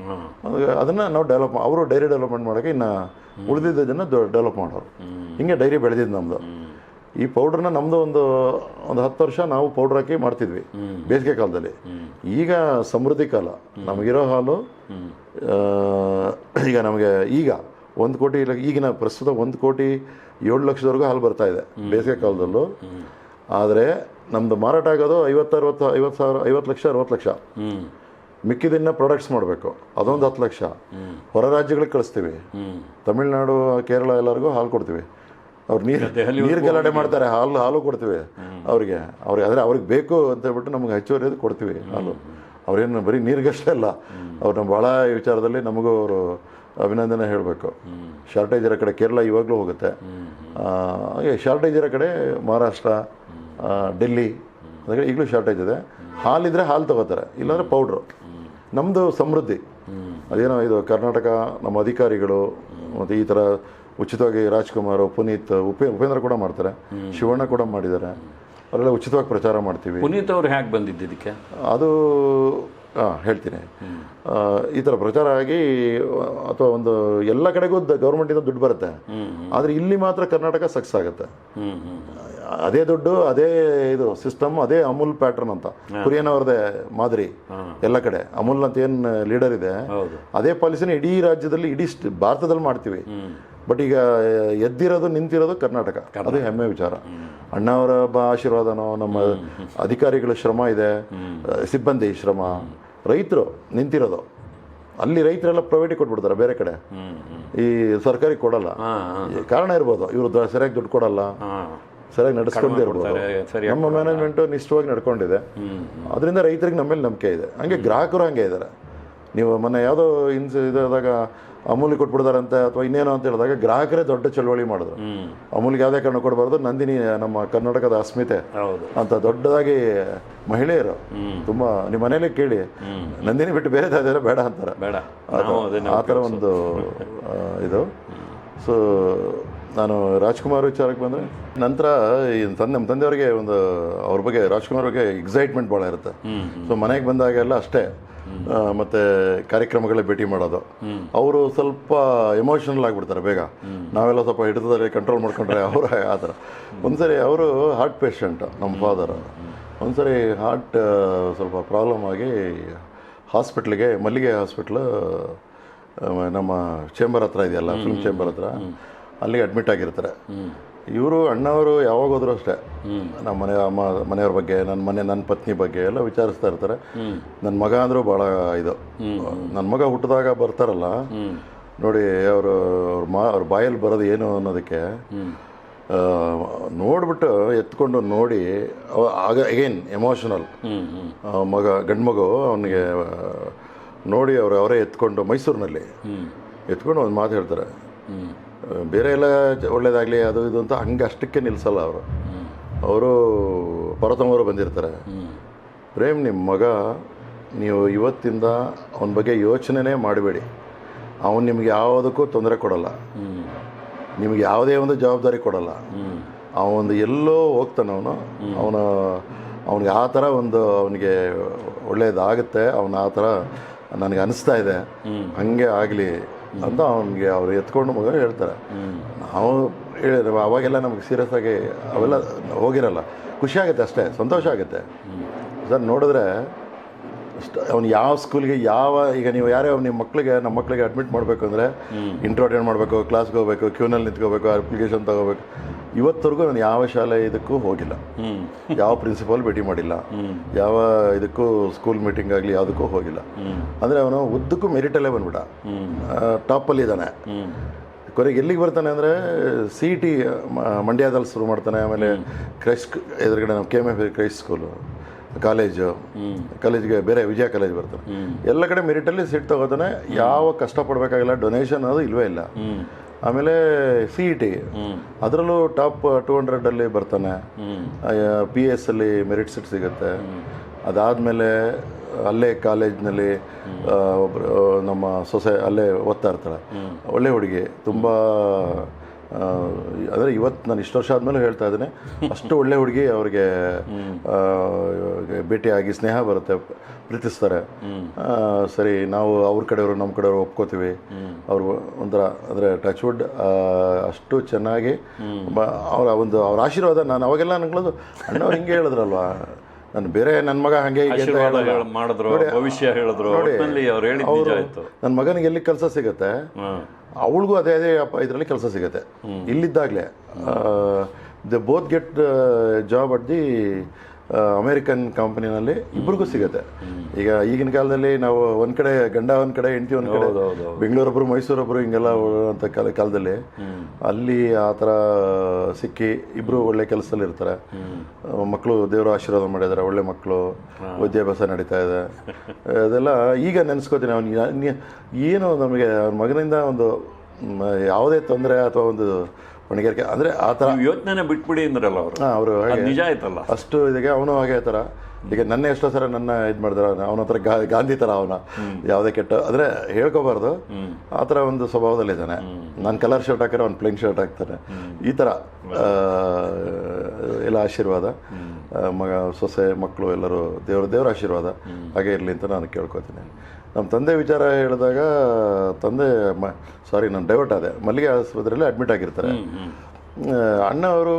ಅದನ್ನು ನಾವು ಅವರು ಡೈರಿ ಡೆವಲಪ್ಮೆಂಟ್ ಮಾಡೋಕ್ಕೆ ಇನ್ನು ಉಳಿದಿದ್ದನ್ನು ಡೆವಲಪ್ ಮಾಡೋರು. ಹಿಂಗೆ ಡೈರಿ ಬೆಳೆದಿದ್ದು ನಮ್ಮದು. ಈ ಪೌಡ್ರನ್ನ ನಮ್ಮದು ಒಂದು 10 ವರ್ಷ ನಾವು ಪೌಡ್ರ್ ಹಾಕಿ ಮಾಡ್ತಿದ್ವಿ ಬೇಸಿಗೆ ಕಾಲದಲ್ಲಿ. ಈಗ ಸಮೃದ್ಧಿ ಕಾಲ, ನಮಗಿರೋ ಹಾಲು ಈಗ ನಮಗೆ ಈಗ 1 ಕೋಟಿ, ಈಗಿನ ಪ್ರಸ್ತುತ 1,07,00,000 ಹಾಲು ಬರ್ತಾ ಇದೆ ಬೇಸಿಗೆ ಕಾಲದಲ್ಲೂ. ಆದರೆ ನಮ್ಮದು ಮಾರಾಟ ಆಗೋದು 50 ಲಕ್ಷ 60 ಲಕ್ಷ. ಮಿಕ್ಕಿದನ್ನ ಪ್ರಾಡಕ್ಟ್ಸ್ ಮಾಡಬೇಕು, ಅದೊಂದು 10 ಲಕ್ಷ. ಹೊರ ರಾಜ್ಯಗಳಿಗೆ ಕಳಿಸ್ತೀವಿ, ತಮಿಳ್ನಾಡು, ಕೇರಳ ಎಲ್ಲರಿಗೂ ಹಾಲು ಕೊಡ್ತೀವಿ. ಅವ್ರು ನೀರು ಗಲಾಟೆ ಮಾಡ್ತಾರೆ, ಹಾಲು ಕೊಡ್ತೀವಿ ಅವ್ರಿಗೆ. ಆದರೆ ಅವ್ರಿಗೆ ಬೇಕು ಅಂತ ಹೇಳ್ಬಿಟ್ಟು ನಮ್ಗೆ ಹೆಚ್ಚುವರಿ ಕೊಡ್ತೀವಿ ಹಾಲು. ಅವ್ರೇನು ಬರೀ ನೀರಿಗಷ್ಟೇ ಅಲ್ಲ, ಅವ್ರನ್ನ ಭಾಳ ವಿಚಾರದಲ್ಲಿ ನಮಗೂ ಅವರು ಅಭಿನಂದನೆ ಹೇಳಬೇಕು. ಶಾರ್ಟೇಜ್ ಇರೋ ಕಡೆ ಕೇರಳ ಇವಾಗಲೂ ಹೋಗುತ್ತೆ. ಹಾಗೆ ಶಾರ್ಟೇಜ್ ಇರೋ ಕಡೆ ಮಹಾರಾಷ್ಟ್ರ, ಡೆಲ್ಲಿ ಅದಕ್ಕೆ ಈಗಲೂ ಶಾರ್ಟೇಜ್ ಇದೆ. ಹಾಲಿದ್ರೆ ಹಾಲು ತಗೋತಾರೆ, ಇಲ್ಲಾಂದರೆ ಪೌಡ್ರು. ನಮ್ಮದು ಸಮೃದ್ಧಿ ಅದೇನೋ ಇದು ಕರ್ನಾಟಕ, ನಮ್ಮ ಅಧಿಕಾರಿಗಳು ಮತ್ತು ಈ ಥರ ಉಚಿತವಾಗಿ ರಾಜ್ಕುಮಾರ್, ಪುನೀತ್, ಉಪೇಂದ್ರ ಕೂಡ ಮಾಡ್ತಾರೆ, ಶಿವಣ್ಣ ಕೂಡ ಮಾಡಿದ್ದಾರೆ. ಅವರೆಲ್ಲ ಉಚಿತವಾಗಿ ಪ್ರಚಾರ ಮಾಡ್ತೀವಿ. ಪುನೀತ್ ಅವ್ರು ಹೇಗೆ ಬಂದಿದ್ದು ಇದಕ್ಕೆ? ಅದು ಹೇಳ್ತೀನಿ. ಈ ಥರ ಪ್ರಚಾರ ಆಗಿ ಅಥವಾ ಒಂದು ಎಲ್ಲ ಕಡೆಗೂ ಗೌರ್ಮೆಂಟಿಂದ ದುಡ್ಡು ಬರುತ್ತೆ, ಆದರೆ ಇಲ್ಲಿ ಮಾತ್ರ ಕರ್ನಾಟಕ ಸಕ್ಸಸ್ ಆಗುತ್ತೆ. ಅದೇ ದುಡ್ಡು, ಅದೇ ಇದು ಸಿಸ್ಟಮ್, ಅದೇ ಅಮೂಲ್ ಪ್ಯಾಟ್ರನ್ ಅಂತ ಕುರಿಯನ್ ಅವ್ರದ್ದೇ ಮಾದರಿ. ಎಲ್ಲ ಕಡೆ ಅಮೂಲ್ ಅಂತ ಏನು ಲೀಡರ್ ಇದೆ, ಅದೇ ಪಾಲಿಸಿನ ಇಡೀ ರಾಜ್ಯದಲ್ಲಿ, ಇಡೀ ಭಾರತದಲ್ಲಿ ಮಾಡ್ತೀವಿ. ಬಟ್ ಈಗ ಎದ್ದಿರೋದು ನಿಂತಿರೋದು ಕರ್ನಾಟಕ, ಅದು ಹೆಮ್ಮೆ ವಿಚಾರ. ಅಣ್ಣವರ ಆಶೀರ್ವಾದನೋ, ನಮ್ಮ ಅಧಿಕಾರಿಗಳ ಶ್ರಮ ಇದೆ, ಸಿಬ್ಬಂದಿ ಶ್ರಮ, ರೈತರು ನಿಂತಿರೋದು. ಅಲ್ಲಿ ರೈತರೆಲ್ಲ ಪ್ರೈವೇಟಿಗೆ ಕೊಟ್ಬಿಡ್ತಾರೆ, ಬೇರೆ ಕಡೆ ಈ ಸರ್ಕಾರಿ ಕೊಡಲ್ಲ. ಕಾರಣ ಇರ್ಬೋದು, ಇವರು ಸರಿಯಾಗಿ ದುಡ್ಡು ಕೊಡಲ್ಲ, ಸರಿಯಾಗಿ ನಡೆಸ್ಕೊಂಡೇ ಇರ್ಬೋದು. ನಮ್ಮ ಮ್ಯಾನೇಜ್ಮೆಂಟು ನಿಷ್ಠವಾಗಿ ನಡ್ಕೊಂಡಿದೆ, ಅದರಿಂದ ರೈತರಿಗೆ ನಮ್ಮ ಮೇಲೆ ನಂಬಿಕೆ ಇದೆ. ಹಂಗೆ ಗ್ರಾಹಕರು ಹಂಗೆ ಇದ್ದಾರೆ. ನೀವು ಮೊನ್ನೆ ಯಾವುದೋ ಇದಾದಾಗ ಅಮೂಲ್ಗೆ ಕೊಟ್ಬಿಡ್ತಾರಂತೆ ಅಥವಾ ಇನ್ನೇನೋ ಅಂತ ಹೇಳಿದಾಗ ಗ್ರಾಹಕರೇ ದೊಡ್ಡ ಚಳವಳಿ ಮಾಡಿದ್ರು. ಅಮೂಲ್ಗೆ ಯಾವುದೇ ಕಾರಣ ಕೊಡಬಾರ್ದು, ನಂದಿನಿ ನಮ್ಮ ಕರ್ನಾಟಕದ ಅಸ್ಮಿತೆ ಅಂತ ದೊಡ್ಡದಾಗಿ ಮಹಿಳೆಯರು ತುಂಬ, ನಿಮ್ಮ ಮನೇಲಿ ಕೇಳಿ, ನಂದಿನಿ ಬಿಟ್ಟು ಬೇರೆ ಯಾವ್ದಾರ ಬೇಡ ಅಂತಾರೆ. ಆ ಥರ ಒಂದು ಇದು. ಸೊ ನಾನು ರಾಜ್ಕುಮಾರ್ ವಿಚಾರಕ್ಕೆ ಬಂದರೆ ನಂತರ ನಮ್ಮ ತಂದೆಯವರಿಗೆ ಒಂದು ಅವ್ರ ಬಗ್ಗೆ, ರಾಜ್ಕುಮಾರ್ ಬಗ್ಗೆ ಎಕ್ಸೈಟ್ಮೆಂಟ್ ಭಾಳ ಇರುತ್ತೆ. ಸೊ ಮನೆಗೆ ಬಂದಾಗೆಲ್ಲ ಅಷ್ಟೇ, ಮತ್ತು ಕಾರ್ಯಕ್ರಮಗಳೇ ಭೇಟಿ ಮಾಡೋದು. ಅವರು ಸ್ವಲ್ಪ ಎಮೋಷನಲ್ ಆಗಿಬಿಡ್ತಾರೆ ಬೇಗ. ನಾವೆಲ್ಲ ಸ್ವಲ್ಪ ಹಿಡಿತದಲ್ಲಿ ಕಂಟ್ರೋಲ್ ಮಾಡ್ಕೊಂಡ್ರೆ ಅವರು ಆ ಥರ. ಒಂದ್ಸರಿ ಅವರು ಹಾರ್ಟ್ ಪೇಷಂಟ್, ನಮ್ಮ ಫಾದರ್. ಒಂದ್ಸರಿ ಹಾರ್ಟ್ ಸ್ವಲ್ಪ ಪ್ರಾಬ್ಲಮ್ ಆಗಿ ಹಾಸ್ಪಿಟ್ಲಿಗೆ, ಮಲ್ಲಿಗೆ ಹಾಸ್ಪಿಟ್ಲು ನಮ್ಮ ಚೇಂಬರ್ ಹತ್ರ ಇದೆಯಲ್ಲ, ಫಿಲ್ಮ್ ಚೇಂಬರ್ ಹತ್ರ, ಅಲ್ಲಿಗೆ ಅಡ್ಮಿಟ್ ಆಗಿರ್ತಾರೆ. ಇವರು ಅಣ್ಣವರು ಯಾವಾಗ ಹೋದ್ರು ಅಷ್ಟೇ ನಮ್ಮ ಮನೆಯವ್ರ ಬಗ್ಗೆ, ನನ್ನ ಪತ್ನಿ ಬಗ್ಗೆ ಎಲ್ಲ ವಿಚಾರಿಸ್ತಾ ಇರ್ತಾರೆ. ನನ್ನ ಮಗ ಅಂದರೂ ಭಾಳ ಇದು. ನನ್ನ ಮಗ ಹುಟ್ಟಿದಾಗ ಬರ್ತಾರಲ್ಲ ನೋಡಿ, ಅವ್ರ ಬಾಯಲ್ಲಿ ಬರೋದು ಏನು ಅನ್ನೋದಕ್ಕೆ ನೋಡ್ಬಿಟ್ಟು ಎತ್ಕೊಂಡು ನೋಡಿ, ಆಗ ಅಗೇನ್ ಎಮೋಷನಲ್. ಗಂಡು ಮಗು ಅವನಿಗೆ ನೋಡಿ ಅವರೇ ಎತ್ಕೊಂಡು ಮೈಸೂರಿನಲ್ಲಿ ಎತ್ಕೊಂಡು ಒಂದು ಮಾತು ಹೇಳ್ತಾರೆ, ಬೇರೆ ಎಲ್ಲ ಒಳ್ಳೇದಾಗಲಿ ಅದು ಇದು ಅಂತ ಹಂಗೆ ಅಷ್ಟಕ್ಕೆ ನಿಲ್ಲಿಸಲ್ಲ ಅವರು. ಅವರು ಪರತಮ್ಮವರು ಬಂದಿರ್ತಾರೆ, ಪ್ರೇಮ್ ನಿಮ್ಮ ಮಗ, ನೀವು ಇವತ್ತಿಂದ ಅವನ ಬಗ್ಗೆ ಯೋಚನೆನೇ ಮಾಡಬೇಡಿ, ಅವನು ನಿಮ್ಗೆ ಯಾವುದಕ್ಕೂ ತೊಂದರೆ ಕೊಡಲ್ಲ, ನಿಮಗೆ ಯಾವುದೇ ಒಂದು ಜವಾಬ್ದಾರಿ ಕೊಡಲ್ಲ, ಅವನು ಎಲ್ಲೋ ಹೋಗ್ತಾನೆ, ಅವನಿಗೆ ಆ ಥರ ಒಂದು ಅವನಿಗೆ ಒಳ್ಳೇದಾಗುತ್ತೆ, ಅವನು ಆ ಥರ ನನಗೆ ಅನಿಸ್ತಾ ಇದೆ, ಹಂಗೆ ಆಗಲಿ ಅಂತ ಅವನಿಗೆ ಅವ್ರು ಎತ್ಕೊಂಡು ಮಗ ಹೇಳ್ತಾರೆ. ನಾವು ಹೇಳಿದ್ರೆ ಅವಾಗೆಲ್ಲ ನಮಗೆ ಸೀರಿಯಸ್ ಆಗಿ ಅವೆಲ್ಲ ಹೋಗಿರಲ್ಲ, ಖುಷಿ ಆಗುತ್ತೆ ಅಷ್ಟೇ, ಸಂತೋಷ ಆಗುತ್ತೆ ಸರ್ ನೋಡಿದ್ರೆ. ಅವ್ನು ಯಾವ ಸ್ಕೂಲ್ಗೆ ಈಗ ನೀವು ಯಾರೇ ನಿಮ್ಮ ಮಕ್ಕಳಿಗೆ, ನಮ್ಮ ಮಕ್ಕಳಿಗೆ ಅಡ್ಮಿಟ್ ಮಾಡಬೇಕು ಅಂದರೆ ಇಂಟ್ರೋ ಅಟೆಂಡ್ ಮಾಡಬೇಕು, ಕ್ಲಾಸ್ಗೆ ಹೋಗಬೇಕು, ಕ್ಯೂನಲ್ಲಿ ನಿಂತ್ಕೋಬೇಕು, ಅಪ್ಲಿಕೇಶನ್ ತೊಗೋಬೇಕು. ಇವತ್ತರೆಗೂ ನಾನು ಯಾವ ಶಾಲೆ ಇದಕ್ಕೂ ಹೋಗಿಲ್ಲ, ಯಾವ ಪ್ರಿನ್ಸಿಪಾಲ್ ಭೇಟಿ ಮಾಡಿಲ್ಲ, ಯಾವ ಇದಕ್ಕೂ ಸ್ಕೂಲ್ ಮೀಟಿಂಗ್ ಆಗಲಿ ಯಾವುದಕ್ಕೂ ಹೋಗಿಲ್ಲ. ಅಂದರೆ ಅವನು ಉದ್ದಕ್ಕೂ ಮೆರಿಟಲ್ಲೇ ಬಂದ್ಬಿಟ್ಟ, ಟಾಪಲ್ಲಿದ್ದಾನೆ. ಕೊನೆಗೆ ಎಲ್ಲಿಗೆ ಬರ್ತಾನೆ ಅಂದರೆ CET ಮಂಡ್ಯದಲ್ಲಿ ಶುರು ಮಾಡ್ತಾನೆ. ಆಮೇಲೆ ಕ್ರೈಸ್ಟ್ ಎದುರುಗಡೆ ನಮ್ಮ KMF ಕ್ರೈಸ್ಟ್ ಸ್ಕೂಲು, ಕಾಲೇಜ್ಗೆ ಬೇರೆ ವಿಜಯ ಕಾಲೇಜ್ ಬರ್ತಾನೆ. ಎಲ್ಲ ಕಡೆ ಮೆರಿಟಲ್ಲಿ ಸೀಟ್ ತಗೋತಾನೆ, ಯಾವ ಕಷ್ಟಪಡಬೇಕಾಗಿಲ್ಲ, ಡೊನೇಷನ್ ಅದು ಇಲ್ವೇ ಇಲ್ಲ. ಆಮೇಲೆ CET ಅದರಲ್ಲೂ ಟಾಪ್ 200 ಬರ್ತಾನೆ. PS ಅಲ್ಲಿ ಮೆರಿಟ್ ಸೀಟ್ ಸಿಗುತ್ತೆ. ಅದಾದಮೇಲೆ ಅಲ್ಲೇ ಕಾಲೇಜ್ನಲ್ಲಿ ಒಬ್ಬರು ನಮ್ಮ ಸೊಸೆ ಅಲ್ಲೇ ಓದ್ತಾ ಇರ್ತಾಳೆ, ಒಳ್ಳೆ ಹುಡುಗಿ, ತುಂಬ ಅಂದರೆ ಇವತ್ತು ನಾನು ಇಷ್ಟು ವರ್ಷ ಆದಮೇಲೆ ಹೇಳ್ತಾ ಇದ್ದೇನೆ, ಅಷ್ಟು ಒಳ್ಳೆ ಹುಡುಗಿ. ಅವ್ರಿಗೆ ಭೇಟಿಯಾಗಿ ಸ್ನೇಹ ಬರುತ್ತೆ, ಪ್ರೀತಿಸ್ತಾರೆ. ಸರಿ, ನಾವು ಅವ್ರ ಕಡೆಯವರು ನಮ್ಮ ಕಡೆಯವರು ಒಪ್ಕೋತೀವಿ. ಅವರು ಒಂಥರ ಅಂದರೆ ಟಚ್ ವುಡ್ ಅಷ್ಟು ಚೆನ್ನಾಗಿ ಅವ್ರ ಆಶೀರ್ವಾದ. ನಾನು ಅವಾಗೆಲ್ಲ ಅನ್ಕೊಳ್ಳೋದು, ಅಣ್ಣವ್ರು ಹಿಂಗೆ ಹೇಳಿದ್ರಲ್ವಾ, ನಾನು ಬೇರೆ ನನ್ನ ಮಗ ಹಾಗೆ ನನ್ನ ಮಗನಿಗೆ ಎಲ್ಲಿ ಕೆಲಸ ಸಿಗುತ್ತೆ, ಅವಳಿಗೂ ಅದೇ ಇದರಲ್ಲಿ ಕೆಲಸ ಸಿಗುತ್ತೆ. ಇಲ್ಲಿದ್ದಾಗಲೇ they both get job at the American ಕಂಪನಿನಲ್ಲಿ ಇಬ್ರಿಗೂ ಸಿಗುತ್ತೆ. ಈಗ ಈಗಿನ ಕಾಲದಲ್ಲಿ ನಾವು ಒಂದು ಕಡೆ ಗಂಡ ಒಂದು ಕಡೆ ಹೆಂಡತಿ ಒಂದು ಕಡೆ, ಬೆಂಗಳೂರೊಬ್ಬರು ಮೈಸೂರೊಬ್ಬರು ಹಿಂಗೆಲ್ಲ ಓಡೋಂಥ ಕಾಲದಲ್ಲಿ ಅಲ್ಲಿ ಆ ಥರ ಸಿಕ್ಕಿ ಇಬ್ಬರು ಒಳ್ಳೆ ಕೆಲಸದಲ್ಲಿ ಇರ್ತಾರೆ. ಮಕ್ಕಳು ದೇವರು ಆಶೀರ್ವಾದ ಮಾಡಿದ್ದಾರೆ, ಒಳ್ಳೆ ಮಕ್ಕಳು, ವಿದ್ಯಾಭ್ಯಾಸ ನಡೀತಾ ಇದೆ. ಅದೆಲ್ಲ ಈಗ ನೆನೆಸ್ಕೋತೀನಿ. ಅವನು ಏನು ನಮಗೆ ಅವ್ನ ಮಗನಿಂದ ಒಂದು ಯಾವುದೇ ತೊಂದರೆ ಅಥವಾ ಒಂದು ಹೊಣೆಗಾರಿಕೆ ಅಂದರೆ ಆ ಥರ ಯೋಚನೆ ಬಿಟ್ಬಿಡಿ ಅಂದ್ರಲ್ಲ ಅವರು. ಅವರು ಹಾಗೆ ನಿಜ ಆಯ್ತಲ್ಲ ಅಷ್ಟು ಇದಕ್ಕೆ ಅವನು ಹಾಗೆ ಥರ. ಈಗ ನನ್ನ ಎಷ್ಟೋ ಸರ ನನ್ನ ಇದು ಮಾಡಿದಾರೆ, ಅವನ ಹತ್ರ ಗಾಂಧಿ ಥರ ಅವನ ಯಾವುದೇ ಕೆಟ್ಟ ಅಂದರೆ ಹೇಳ್ಕೋಬಾರ್ದು, ಆ ಥರ ಒಂದು ಸ್ವಭಾವದಲ್ಲಿದ್ದಾನೆ. ನಾನು ಕಲರ್ ಶರ್ಟ್ ಹಾಕಿದ್ರೆ ಅವ್ನು ಪ್ಲೇನ್ ಶರ್ಟ್ ಹಾಕ್ತಾನೆ. ಈ ಥರ ಎಲ್ಲ ಆಶೀರ್ವಾದ, ಮಗ ಸೊಸೆ ಮಕ್ಕಳು ಎಲ್ಲರೂ ದೇವರ ಆಶೀರ್ವಾದ ಹಾಗೆ ಇರಲಿ ಅಂತ ನಾನು ಕೇಳ್ಕೊತೀನಿ. ನಮ್ಮ ತಂದೆ ವಿಚಾರ ಹೇಳಿದಾಗ ತಂದೆ ನಾನು ಡೈವರ್ಟ್ ಆದೆ, ಮಲ್ಲಿಗೆ ಆಸ್ಪತ್ರೆಯಲ್ಲಿ ಅಡ್ಮಿಟ್ ಆಗಿರ್ತಾರೆ. ಅಣ್ಣ ಅವರು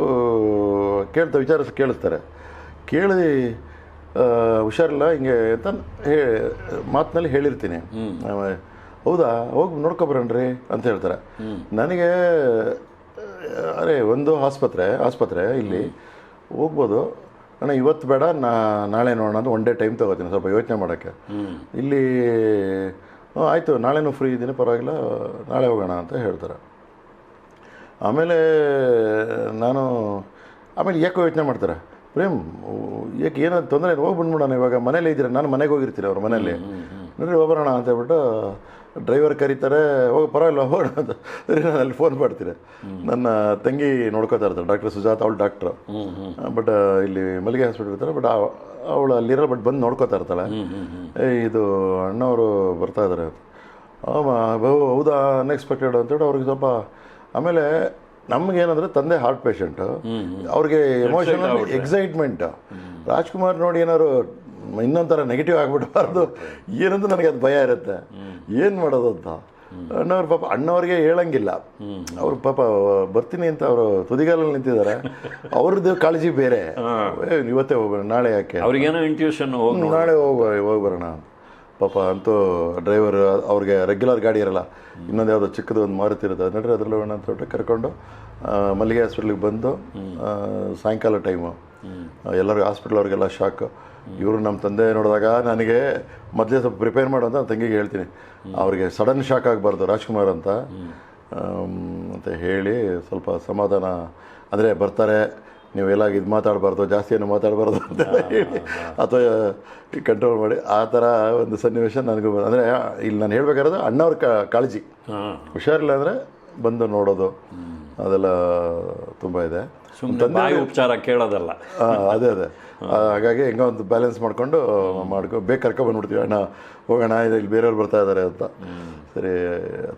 ಕೇಳಿಸ್ತಾರೆ, ಕೇಳಿ ಹುಷಾರಿಲ್ಲ ಹಿಂಗೆ ಅಂತ ಮಾತಿನಲ್ಲಿ ಹೇಳಿರ್ತೀನಿ. ಹೌದಾ ಹೋಗಿ ನೋಡ್ಕೊಬರಣ್ರಿ ಅಂತ ಹೇಳ್ತಾರೆ. ನನಗೆ ಅರೆ ಒಂದು ಆಸ್ಪತ್ರೆ ಇಲ್ಲಿ ಹೋಗ್ಬೋದು ಅಣ್ಣ, ಇವತ್ತು ಬೇಡ, ನಾಳೆ ನೋಡೋಣ ಅಂತ ಒನ್ ಡೇ ಟೈಮ್ ತೊಗೋತೀನಿ ಸ್ವಲ್ಪ ಯೋಚನೆ ಮಾಡೋಕ್ಕೆ. ಇಲ್ಲಿ ಆಯಿತು ನಾಳೆನೂ ಫ್ರೀ ಇದ್ದೀನಿ ಪರವಾಗಿಲ್ಲ ನಾಳೆ ಹೋಗೋಣ ಅಂತ ಹೇಳ್ತಾರೆ. ಆಮೇಲೆ ಯಾಕೋ ಯೋಚನೆ ಮಾಡ್ತಾರೆ, ಪ್ರೇಮ್ ಯಾಕೆ ಏನೋ ತೊಂದರೆ ಹೋಗಿ ಬಂದ್ಬಿಡೋಣ, ಇವಾಗ ಮನೇಲಿ ಇದ್ದೀರ, ನಾನು ಮನೆಗೆ ಹೋಗಿರ್ತೀನಿ ಅವ್ರ ಮನೇಲಿ, ನೋಡ್ರಿ ಹೋಗೋಣ ಅಂತ ಹೇಳ್ಬಿಟ್ಟು ಡ್ರೈವರ್ ಕರೀತಾರೆ, ಹೋಗಿ ಪರವಾಗಿಲ್ಲ ಹೋಗೋಣ ಅಂತ. ನಾನು ಅಲ್ಲಿ ಫೋನ್ ಮಾಡ್ತೀನಿ. ನನ್ನ ತಂಗಿ ನೋಡ್ಕೋತಾ ಇರ್ತಾರೆ, ಡಾಕ್ಟರ್ ಸುಜಾತ, ಅವಳು ಡಾಕ್ಟ್ರು, ಬಟ್ ಇಲ್ಲಿ ಮಲ್ಲಿಗೆ ಹಾಸ್ಪಿಟಲ್ ಇರ್ತಾರೆ, ಬಟ್ ಅವಳು ಅಲ್ಲಿರೋ ಬಟ್ ಬಂದು ನೋಡ್ಕೋತಾ ಇರ್ತಾಳೆ. ಇದು ಅಣ್ಣವರು ಬರ್ತಾ ಇದ್ದಾರೆ ಅಂತ. ಹೌದಾ ಅನ್ಎಕ್ಸ್ಪೆಕ್ಟೆಡ್ ಅಂತೇಳಿ ಅವ್ರಿಗೆ ಸ್ವಲ್ಪ. ಆಮೇಲೆ ನಮಗೇನಂದ್ರೆ ತಂದೆ ಹಾರ್ಟ್ ಪೇಷಂಟು, ಅವ್ರಿಗೆ ಎಮೋಷನಲ್ ಎಕ್ಸೈಟ್ಮೆಂಟ್. ರಾಜ್ಕುಮಾರ್ ನೋಡಿ ಏನಾದ್ರು ಇನ್ನೊಂಥರ ನೆಗೆಟಿವ್ ಆಗಿಬಿಡಬಾರ್ದು ಏನಂತ ನನಗೆ ಅದು ಭಯ ಇರುತ್ತೆ, ಏನು ಮಾಡೋದು ಅಂತ. ಅಣ್ಣವ್ರು ಪಾಪ ಅಣ್ಣವ್ರಿಗೆ ಹೇಳಂಗಿಲ್ಲ, ಅವ್ರು ಪಾಪ ಬರ್ತೀನಿ ಅಂತ ಅವರು ತುದಿಗಾಲಲ್ಲಿ ನಿಂತಿದ್ದಾರೆ. ಅವ್ರದ್ದು ಕಾಳಜಿ ಬೇರೆ, ಇವತ್ತೇ ಹೋಗೋಣ ನಾಳೆ ಯಾಕೆ, ಅವ್ರಿಗೇನೋ ಇಂಟ್ಯೂಷನ್ ನಾಳೆ ಹೋಗಿ ಬರೋಣ. ಪಾಪ ಅಂತೂ ಡ್ರೈವರ್ ಅವ್ರಿಗೆ ರೆಗ್ಯುಲರ್ ಗಾಡಿ ಇರಲ್ಲ, ಇನ್ನೊಂದು ಯಾವುದೋ ಚಿಕ್ಕದು ಒಂದು ಮಾರುತಿ ಇರುತ್ತೆ, ಅದು ನಡ್ರಿ ಅದ್ರಲ್ಲಿ ಹೋಗೋಣ ಅಂತ ಕರ್ಕೊಂಡು ಮಲ್ಲಿಗೆ ಹಾಸ್ಪಿಟ್ಲಿಗೆ ಬಂದು ಸಾಯಂಕಾಲ ಟೈಮು ಎಲ್ಲರಿಗೂ ಹಾಸ್ಪಿಟ್ಲ್ ಅವ್ರಿಗೆಲ್ಲ ಶಾಕ್. ಇವರು ನಮ್ಮ ತಂದೆ ನೋಡಿದಾಗ ನನಗೆ ಮೊದಲೇ ಸ್ವಲ್ಪ ಪ್ರಿಪೇರ್ ಮಾಡು ಅಂತ ತಂಗಿಗೆ ಹೇಳ್ತೀನಿ, ಅವ್ರಿಗೆ ಸಡನ್ ಶಾಕ್ ಆಗಬಾರ್ದು ರಾಜ್ಕುಮಾರ್ ಅಂತ ಹೇಳಿ ಸ್ವಲ್ಪ ಸಮಾಧಾನ. ಅಂದರೆ ಬರ್ತಾರೆ, ನೀವೆಲ್ಲ ಇದು ಮಾತಾಡಬಾರ್ದು, ಜಾಸ್ತಿ ಏನು ಮಾತಾಡಬಾರ್ದು ಅಂತ ಹೇಳಿ ಅಥವಾ ಕಂಟ್ರೋಲ್ ಮಾಡಿ ಆ ಥರ ಒಂದು ಸನ್ನಿವೇಶ ನನಗೂ ಅಂದರೆ ಇಲ್ಲಿ ನಾನು ಹೇಳ್ಬೇಕಾದ್ರೆ ಅಣ್ಣವ್ರ ಕಾಳಜಿ. ಹುಷಾರಿಲ್ಲ ಅಂದರೆ ಬಂದು ನೋಡೋದು ಅದೆಲ್ಲ ತುಂಬ ಇದೆ. ತಂದೆ ಉಪಚಾರ ಕೇಳೋದಲ್ಲ. ಅದೇ ಹಾಗಾಗಿ ಹೆಂಗೋ ಒಂದು ಬ್ಯಾಲೆನ್ಸ್ ಮಾಡ್ಕೊಂಡು ಬೇಕು ಕರ್ಕೊಬಂದ್ಬಿಡ್ತೀವಿ, ಅಣ್ಣ ಹೋಗೋಣ ಇಲ್ಲಿ ಬೇರೆಯವ್ರು ಬರ್ತಾ ಇದ್ದಾರೆ ಅಂತ. ಸರಿ,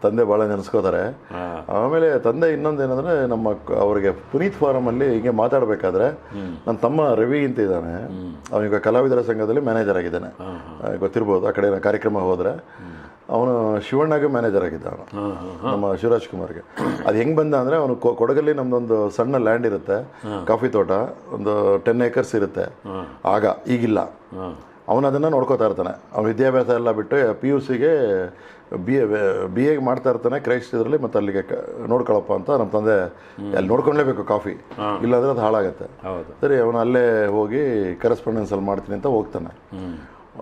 ತಂದೆ ಭಾಳ ನೆನೆಸ್ಕೋತಾರೆ. ಆಮೇಲೆ ತಂದೆ ಇನ್ನೊಂದು ಏನಂದರೆ ಅವ್ರಿಗೆ ಪುನೀತ್ ಫಾರಮಲ್ಲಿ ಹೀಗೆ ಮಾತಾಡಬೇಕಾದ್ರೆ ನನ್ನ ತಮ್ಮ ರವಿ ಅಂತ ಇದ್ದಾನೆ, ಅವನಿಗೆ ಕಲಾವಿದರ ಸಂಘದಲ್ಲಿ ಮ್ಯಾನೇಜರ್ ಆಗಿದ್ದಾನೆ, ಗೊತ್ತಿರ್ಬೋದು. ಆ ಕಡೆ ಕಾರ್ಯಕ್ರಮ ಹೋದರೆ ಅವನು ಶಿವಣ್ಣಗೆ ಮ್ಯಾನೇಜರ್ ಆಗಿದ್ದ, ಅವನು ನಮ್ಮ ಶಿವರಾಜ್ ಕುಮಾರ್ಗೆ. ಅದು ಹೆಂಗೆ ಬಂದ ಅಂದರೆ ಅವನು ಕೊಡಗಲ್ಲಿ ನಮ್ಮದೊಂದು ಸಣ್ಣ ಲ್ಯಾಂಡ್ ಇರುತ್ತೆ, ಕಾಫಿ ತೋಟ, ಒಂದು 10 acres ಇರುತ್ತೆ ಆಗ, ಈಗಿಲ್ಲ. ಅವನು ಅದನ್ನು ನೋಡ್ಕೋತಾ ಇರ್ತಾನೆ. ಅವ್ನು ವಿದ್ಯಾಭ್ಯಾಸ ಎಲ್ಲ ಬಿಟ್ಟು PUCಗೆ ಬಿ ಎ ಮಾಡ್ತಾ ಇರ್ತಾನೆ ಕ್ರೈಸ್ಟ್ ಇದರಲ್ಲಿ. ಮತ್ತು ಅಲ್ಲಿಗೆ ನೋಡ್ಕೊಳಪ್ಪ ಅಂತ ನಮ್ಮ ತಂದೆ ಅಲ್ಲಿ ನೋಡ್ಕೊಳ್ಳೇಬೇಕು ಕಾಫಿ, ಇಲ್ಲಾಂದರೆ ಅದು ಹಾಳಾಗತ್ತೆ. ಸರಿ, ಅವನು ಅಲ್ಲೇ ಹೋಗಿ ಕರೆಸ್ಪಾಂಡೆನ್ಸಲ್ಲಿ ಮಾಡ್ತೀನಿ ಅಂತ ಹೋಗ್ತಾನೆ.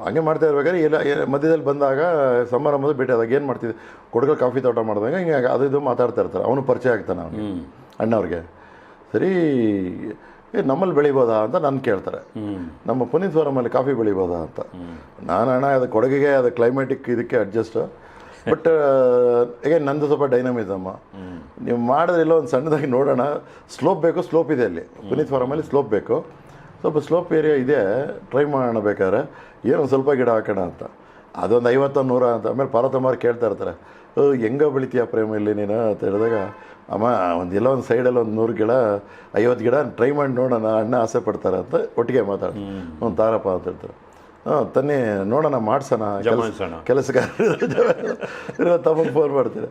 ಹಂಗೆ ಮಾಡ್ತಾ ಇರ್ಬೇಕಾದ್ರೆ ಮಧ್ಯದಲ್ಲಿ ಬಂದಾಗ ಸಮಾರಂಭದ ಭೇಟಿ ಆದಾಗ ಏನು ಮಾಡ್ತಿದ್ದೆ, ಕೊಡಗಲ್ ಕಾಫಿ ತೋಟ ಮಾಡಿದಾಗ ಹಿಂಗೆ ಅದು ಇದು ಮಾತಾಡ್ತಾ ಇರ್ತಾರೆ. ಅವನು ಪರಿಚಯ ಆಗ್ತಾನೆ ಅವನಿಗೆ, ಅಣ್ಣವ್ರಿಗೆ. ಸರಿ, ನಮ್ಮಲ್ಲಿ ಬೆಳಿಬೋದಾ ಅಂತ ನಾನು ಕೇಳ್ತಾರೆ, ನಮ್ಮ ಪುನೀತ್ ಫಾರಮಲ್ಲಿ ಕಾಫಿ ಬೆಳಿಬೋದಾ ಅಂತ. ನಾನು ಅಣ್ಣ ಅದು ಕೊಡಗಿಗೆ ಅದು ಕ್ಲೈಮೇಟಿಕ್ ಇದಕ್ಕೆ ಅಡ್ಜಸ್ಟ್, ಬಟ್ ಈಗ ನಂದು ಸ್ವಲ್ಪ ಡೈನಮಿಸಮ್ಮ, ನೀವು ಮಾಡಿದ್ರೆಲ್ಲ ಒಂದು ಸಣ್ಣದಾಗಿ ನೋಡೋಣ. ಸ್ಲೋಪ್ ಇದೆ ಅಲ್ಲಿ ಪುನೀತ್ ಫಾರಮಲ್ಲಿ, ಸ್ಲೋಪ್ ಬೇಕು, ಸ್ವಲ್ಪ ಸ್ಲೋಪ್ ಏರಿಯಾ ಇದೆ, ಟ್ರೈ ಮಾಡೋಣ ಬೇಕಾದ್ರೆ, ಏನೊಂದು ಸ್ವಲ್ಪ ಗಿಡ ಹಾಕೋಣ ಅಂತ. ಅದೊಂದು 50-100 ಅಂತ. ಆಮೇಲೆ ಪಾರ್ವತಮ್ಮವ್ರು ಕೇಳ್ತಾ ಇರ್ತಾರೆ, ಹೆಂಗೆ ಬೆಳಿತೀಯ ಪ್ರೇಮ ಇಲ್ಲಿ ನೀನು ಅಂತ ಹೇಳಿದಾಗ, ಅಮ್ಮ ಎಲ್ಲ ಒಂದು ಸೈಡಲ್ಲಿ ಒಂದು 100 ಗಿಡ 50 ಗಿಡ ಟ್ರೈ ಮಾಡಿ ನೋಡೋಣ, ಅಣ್ಣ ಆಸೆ ಪಡ್ತಾರೆ ಅಂತ ಒಟ್ಟಿಗೆ ಮಾತಾಡಿ ಒಂದು ತಾರಪ್ಪ ಅಂತ ಹೇಳ್ತಾರೆ. ತನ್ನಿ ನೋಡೋಣ, ಮಾಡ್ಸೋಣ ಕೆಲಸಗಾರ ತಮಗೆ ಫೋನ್ ಮಾಡ್ತೀರಿ.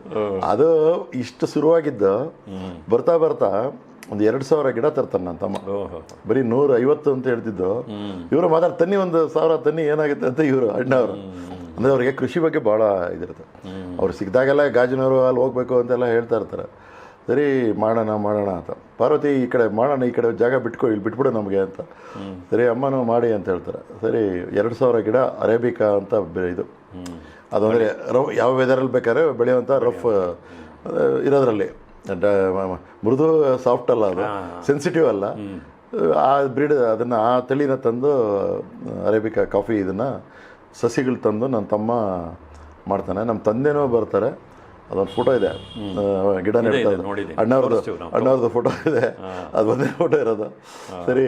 ಅದು ಇಷ್ಟು ಶುರುವಾಗಿದ್ದು ಬರ್ತಾ ಒಂದು 2,000 ಗಿಡ ತರ್ತಾನೆ ನನ್ನ ತಮ್ಮ. ಬರೀ 150 ಅಂತ ಹೇಳ್ತಿದ್ದು, ಇವರು ಮಾತಾಡಿ ತನ್ನಿ 1,000 ತನ್ನಿ ಏನಾಗುತ್ತೆ ಅಂತ ಇವರು ಅಣ್ಣವರು. ಅಂದರೆ ಅವ್ರಿಗೆ ಕೃಷಿ ಬಗ್ಗೆ ಭಾಳ ಇದಿರುತ್ತೆ. ಅವ್ರು ಸಿಕ್ಕಿದಾಗೆಲ್ಲ ಗಾಜಿನವರು ಅಲ್ಲಿ ಹೋಗ್ಬೇಕು ಅಂತೆಲ್ಲ ಹೇಳ್ತಾ ಇರ್ತಾರೆ. ಸರಿ ಮಾಡೋಣ ಅಂತ. ಪಾರ್ವತಿ ಈ ಕಡೆ ಮಾಡೋಣ, ಈ ಕಡೆ ಜಾಗ ಇಲ್ಲಿ ಬಿಟ್ಬಿಡು ನಮಗೆ ಅಂತ. ಸರಿ ಅಮ್ಮನೂ ಮಾಡಿ ಅಂತ ಹೇಳ್ತಾರೆ. ಸರಿ 2000 ಗಿಡ ಅರೇಬಿಕಾ ಅಂತ ಇದು, ಅದು ಅಂದರೆ ಯಾವ ವೆದರಲ್ಲಿ ಬೇಕಾದ್ರೆ ಬೆಳೆಯುವಂಥ ರಫ್ ಇರೋದ್ರಲ್ಲಿ, ಮೃದು ಸಾಫ್ಟ್ ಅಲ್ಲ, ಅದು ಸೆನ್ಸಿಟಿವ್ ಅಲ್ಲ, ಆ ಬ್ರೀಡ್ ಅದನ್ನು ಆ ತಳಿನ ತಂದು ಅರೇಬಿಕಾ ಕಾಫಿ ಇದನ್ನು ಸಸಿಗಳು ತಂದು ನನ್ನ ತಮ್ಮ ಮಾಡ್ತಾನೆ. ನಮ್ಮ ತಂದೆನೂ ಬರ್ತಾರೆ, ಅದೊಂದು ಫೋಟೋ ಇದೆ, ಗಿಡ ನೆಡ್ತಾರೆ, ಅಣ್ಣವ್ರದ್ದು ಫೋಟೋ ಇದೆ, ಅದು ಒಂದೇ ಫೋಟೋ ಇರೋದು. ಸರಿ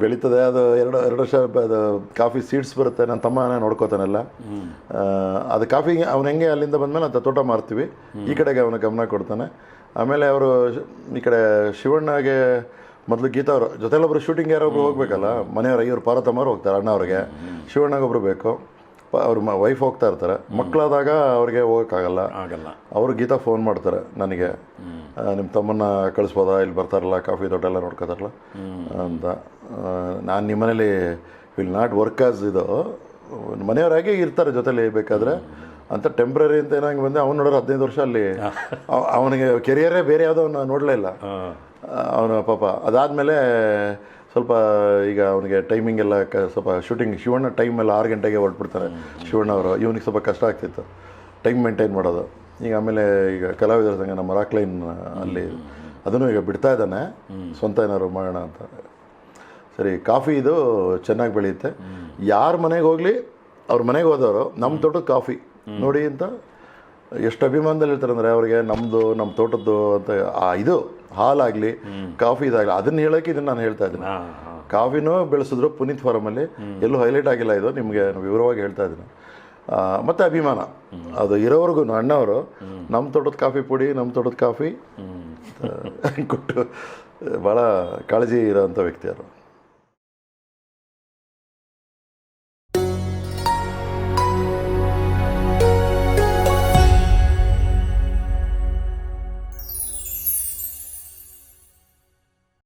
ಬೆಳೀತದೆ, ಅದು ಎರಡು ವರ್ಷ ಅದು ಕಾಫಿ ಸೀಡ್ಸ್ ಬರುತ್ತೆ, ನನ್ನ ತಮ್ಮನೇ ನೋಡ್ಕೋತಾನೆಲ್ಲ. ಅದು ಕಾಫಿ ಅವ್ನು ಹೆಂಗೆ ಅಲ್ಲಿಂದ ಬಂದಮೇಲೆ ಅಂತ ತೋಟ ಮಾರ್ತೀವಿ, ಈ ಕಡೆಗೆ ಅವನ ಗಮನ ಕೊಡ್ತಾನೆ. ಆಮೇಲೆ ಅವರು ಈ ಕಡೆ ಶಿವಣ್ಣಗೆ ಮೊದಲು ಗೀತಾ ಅವರು ಜೊತೆಲೊಬ್ಬರು ಶೂಟಿಂಗ್ ಯಾರೊಬ್ರು ಹೋಗ್ಬೇಕಲ್ಲ, ಮನೆಯವ್ರು ಇವ್ರು ಪಾರ್ವತಮ್ಮವ್ರು ಹೋಗ್ತಾರೆ, ಅಣ್ಣವ್ರಿಗೆ, ಶಿವಣ್ಣಗೊಬ್ರು ಬೇಕು, ಅವ್ರ ವೈಫ್ ಹೋಗ್ತಾ ಇರ್ತಾರೆ. ಮಕ್ಕಳಾದಾಗ ಅವ್ರಿಗೆ ಹೋಗೋಕ್ಕಾಗಲ್ಲ, ಅವರು ಗೀತಾ ಫೋನ್ ಮಾಡ್ತಾರೆ ನನಗೆ, ನಿಮ್ಮ ತಮ್ಮನ್ನ ಕಳಿಸ್ಬೋದಾ, ಇಲ್ಲಿ ಬರ್ತಾರಲ್ಲ ಕಾಫಿ ತೋಟ ಎಲ್ಲ ನೋಡ್ಕೋತಾರಲ್ಲ ಅಂತ. ನಾನು ನಿಮ್ಮನೇಲಿ ವಿಲ್ ನಾಟ್ ವರ್ಕ್ ಆಸ್ ಇದು, ಮನೆಯವರಾಗೆ ಇರ್ತಾರೆ ಜೊತೆಲಿ ಬೇಕಾದರೆ ಅಂತ ಟೆಂಪ್ರರಿ ಅಂತ ಏನಾಗಿ ಬಂದೆ. ಅವ್ನು ನೋಡೋರು 15 ವರ್ಷ ಅಲ್ಲಿ, ಅವನಿಗೆ ಕೆರಿಯರೇ ಬೇರೆ ಯಾವುದೋ ಅವನು ನೋಡಲೇ ಇಲ್ಲ ಅವನು ಪಾಪ. ಅದಾದಮೇಲೆ ಸ್ವಲ್ಪ ಈಗ ಅವನಿಗೆ ಟೈಮಿಂಗ್ ಎಲ್ಲ ಸ್ವಲ್ಪ ಶೂಟಿಂಗ್, ಶಿವಣ್ಣ ಟೈಮೆಲ್ಲ 6 ಗಂಟೆಗೆ ಹೊರಟ್ಬಿಡ್ತಾರೆ ಶಿವಣ್ಣ ಅವರು. ಇವನಿಗೆ ಸ್ವಲ್ಪ ಕಷ್ಟ ಆಗ್ತಿತ್ತು ಟೈಮ್ ಮೇಂಟೈನ್ ಮಾಡೋದು. ಈಗ ಆಮೇಲೆ ಈಗ ಕಲಾವಿದರ ಸಂಘ ನಮ್ಮ ರಾಕ್ಲೈನ್ ಅಲ್ಲಿ ಅದನ್ನು ಈಗ ಬಿಡ್ತಾ ಇದ್ದಾನೆ, ಸ್ವಂತ ಏನಾದ್ರು ಮಾಡೋಣ ಅಂತ. ಸರಿ ಕಾಫಿ ಇದು ಚೆನ್ನಾಗಿ ಬೆಳೆಯುತ್ತೆ. ಯಾರ ಮನೆಗೆ ಹೋಗಲಿ ಅವ್ರ ಮನೆಗೆ ಹೋದವರು ನಮ್ಮ ತೋಟದ ಕಾಫಿ ನೋಡಿ ಅಂತ ಎಷ್ಟು ಅಭಿಮಾನದಲ್ಲಿ ಇರ್ತಾರೆ ಅಂದರೆ ಅವ್ರಿಗೆ ನಮ್ಮದು ನಮ್ಮ ತೋಟದ್ದು ಅಂತ ಇದು ಹಾಲಾಗಲಿ ಕಾಫಿ ಇದಾಗಲಿ ಅದನ್ನು ಹೇಳೋಕ್ಕೆ ಇದನ್ನು ನಾನು ಹೇಳ್ತಾ ಇದ್ದೀನಿ. ಕಾಫಿನೂ ಬೆಳೆಸಿದ್ರು ಪುನೀತ್ ಫಾರಮಲ್ಲಿ, ಎಲ್ಲೂ ಹೈಲೈಟ್ ಆಗಿಲ್ಲ, ಇದು ನಿಮಗೆ ವಿವರವಾಗಿ ಹೇಳ್ತಾ ಇದ್ದೀನಿ. ಮತ್ತು ಅಭಿಮಾನ ಅದು ಇರೋವರೆಗೂ ಅಣ್ಣವರು ನಮ್ಮ ತೋಟದ ಕಾಫಿ ಪುಡಿ, ನಮ್ಮ ತೋಟದ ಕಾಫಿ ಕೊಟ್ಟು ಭಾಳ ಕಾಳಜಿ ಇರೋವಂಥ ವ್ಯಕ್ತಿ ಅವರು.